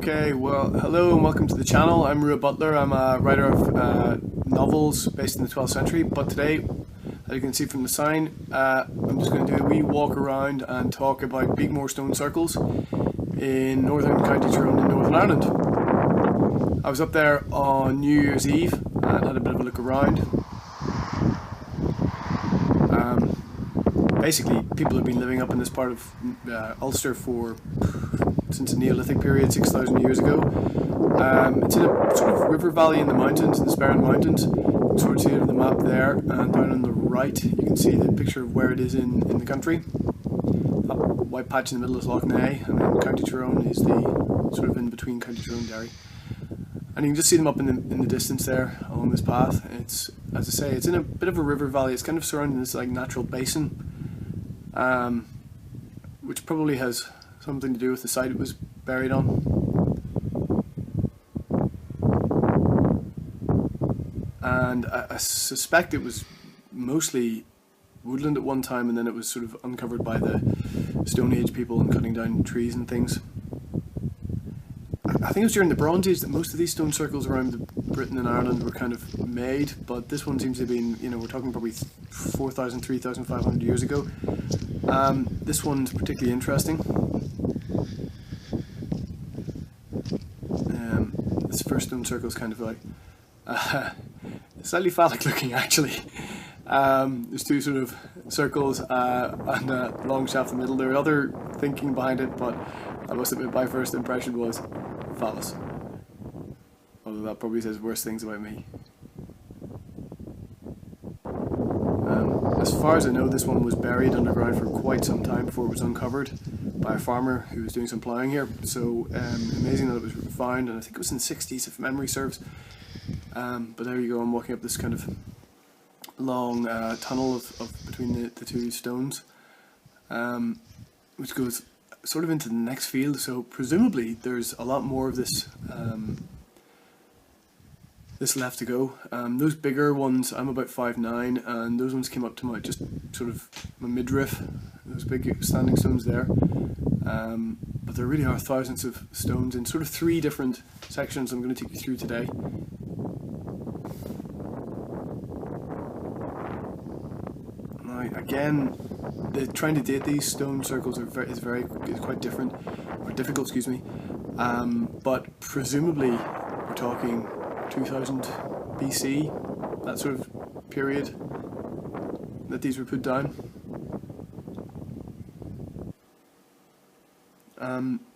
Okay, well, hello and welcome to the channel. I'm Ruadh Butler. I'm a writer of novels based in the 12th century, but today, as you can see from the sign, I'm just going to do a wee walk around and talk about Beaghmore Stone Circles in northern County Tyrone in Northern Ireland. I was up there on New Year's Eve and had a bit of a look around. Basically, people have been living up in this part of Ulster since the Neolithic period, 6,000 years ago. It's in a sort of river valley in the mountains, in the Sperrin Mountains. You can sort of see it on the map there, and down on the right you can see the picture of where it is in the country. That white patch in the middle is Lough Neagh, and then County Tyrone is the sort of in between County Tyrone and Derry. And you can just see them up in the distance there along this path. It's, as I say, it's in a bit of a river valley. It's kind of surrounding this like natural basin, which probably has something to do with the site it was buried on. And I suspect it was mostly woodland at one time, and then it was sort of uncovered by the Stone Age people and cutting down trees and things. I think it was during the Bronze Age that most of these stone circles around Britain and Ireland were kind of made, but this one seems to have been, we're talking probably 4,000, 3,500 years ago. This one's particularly interesting. This first stone circle is kind of like slightly phallic looking, actually. There's two sort of circles and a long shaft in the middle. There are other thinking behind it, but I must admit my first impression was phallus. Although that probably says worse things about me. As far as I know, this one was buried underground for quite some time before it was uncovered by a farmer who was doing some ploughing here. So amazing that it was found, and I think it was in the 60s if memory serves. But there you go, I'm walking up this kind of long tunnel of between the two stones, which goes sort of into the next field. So presumably there's a lot more of this this left to go. Those bigger ones, I'm about 5'9", and those ones came up to my just sort of my midriff, those big standing stones there. But there really are thousands of stones in sort of 3 different sections I'm going to take you through today. Now again, trying to date these stone circles is quite different, or difficult, excuse me. But presumably we're talking 2000 BC, that sort of period that these were put down.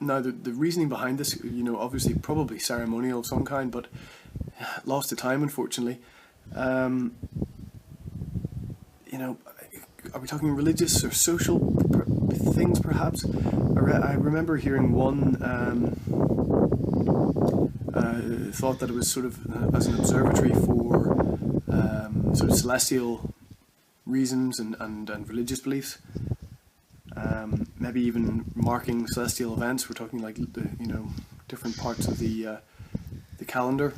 Now the reasoning behind this, obviously probably ceremonial of some kind, but lost to time, unfortunately. Are we talking religious or social things, perhaps? I remember hearing one thought that it was sort of as an observatory for sort of celestial reasons and religious beliefs. Maybe even marking celestial events. We're talking like different parts of the calendar.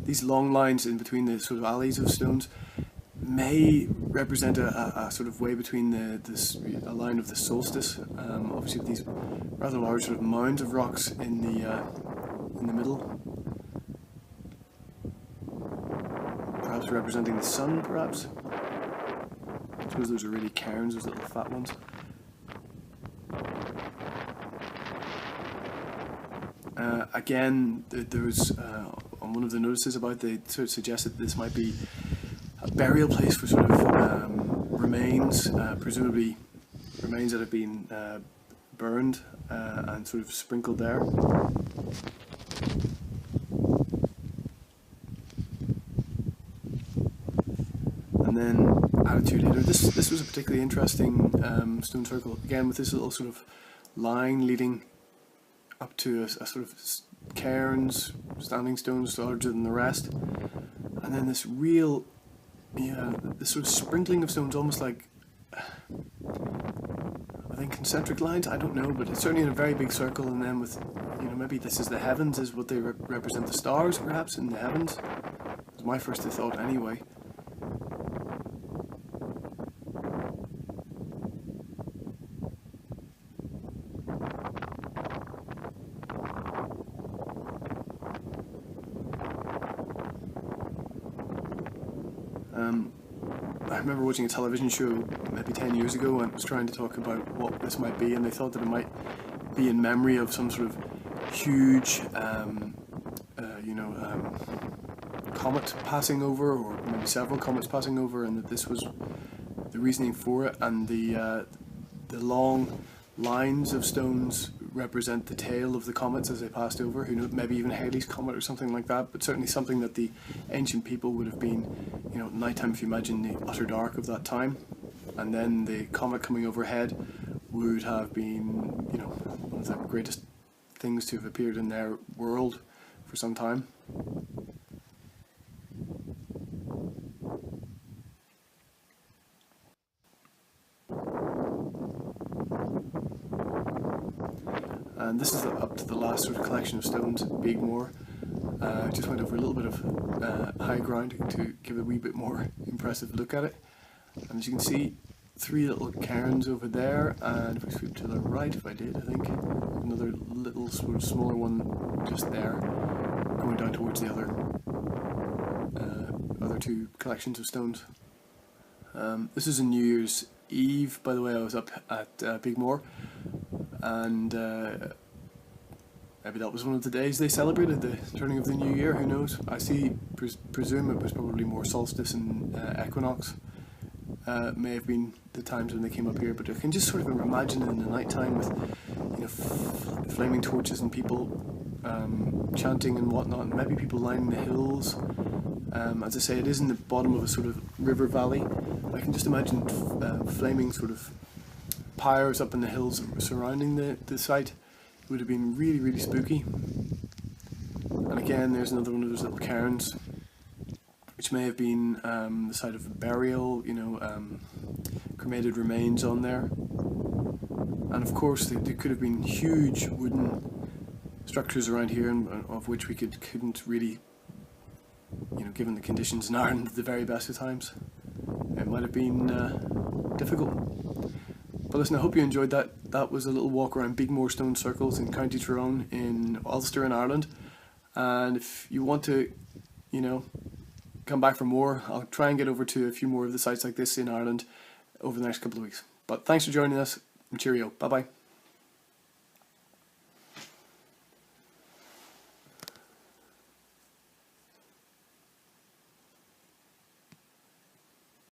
These long lines in between the sort of alleys of stones may represent a sort of way between a line of the solstice. Obviously, with these rather large sort of mounds of rocks in the middle, perhaps representing the sun. Perhaps. I suppose those are really cairns, those little fat ones. Again, there's on one of the notices about, they sort of suggested this might be a burial place for sort of remains, presumably remains that have been burned and sort of sprinkled there. And then attitude later. This was a particularly interesting stone circle, again with this little sort of line leading up to a sort of cairns, standing stones larger than the rest, and then this real, this sort of sprinkling of stones, almost like, I think concentric lines, I don't know, but it's certainly in a very big circle, and then with, maybe this is the heavens, is what they represent, the stars perhaps in the heavens, as my first thought anyway. I remember watching a television show maybe 10 years ago, and it was trying to talk about what this might be, and they thought that it might be in memory of some sort of huge comet passing over, or maybe several comets passing over, and that this was the reasoning for it. And the long lines of stones represent the tail of the comets as they passed over. Who knows, maybe even Halley's Comet or something like that, but certainly something that the ancient people would have been, you know, nighttime, if you imagine the utter dark of that time, and then the comet coming overhead would have been, you know, one of the greatest things to have appeared in their world for some time. And this is up to the last sort of collection of stones at Beaghmore. Just went over a little bit of high ground to give a wee bit more impressive look at it. And as you can see, 3 little cairns over there, and if I sweep to the right, if I did, I think, another little sort of smaller one just there, going down towards the other 2 collections of stones. This is a New Year's Eve, by the way. I was up at Beaghmore, and maybe that was one of the days they celebrated the turning of the new year, who knows. I presume it was probably more solstice and equinox. May have been the times when they came up here, but I can just sort of imagine in the night time with, you know, flaming torches and people chanting and whatnot, and maybe people lining the hills. As I say, it is in the bottom of a sort of river valley. I can just imagine flaming sort of pyres up in the hills surrounding the site. It would have been really, really spooky. And again, there's another one of those little cairns, which may have been the site of a burial, you know, cremated remains on there. And of course, there could have been huge wooden structures around here, of which we couldn't really, you know, given the conditions in Ireland at the very best of times, it might have been difficult. But listen, I hope you enjoyed that. That was a little walk around Beaghmore Stone Circles in County Tyrone in Ulster in Ireland. And if you want to, you know, come back for more, I'll try and get over to a few more of the sites like this in Ireland over the next couple of weeks. But thanks for joining us, and cheerio. Bye bye.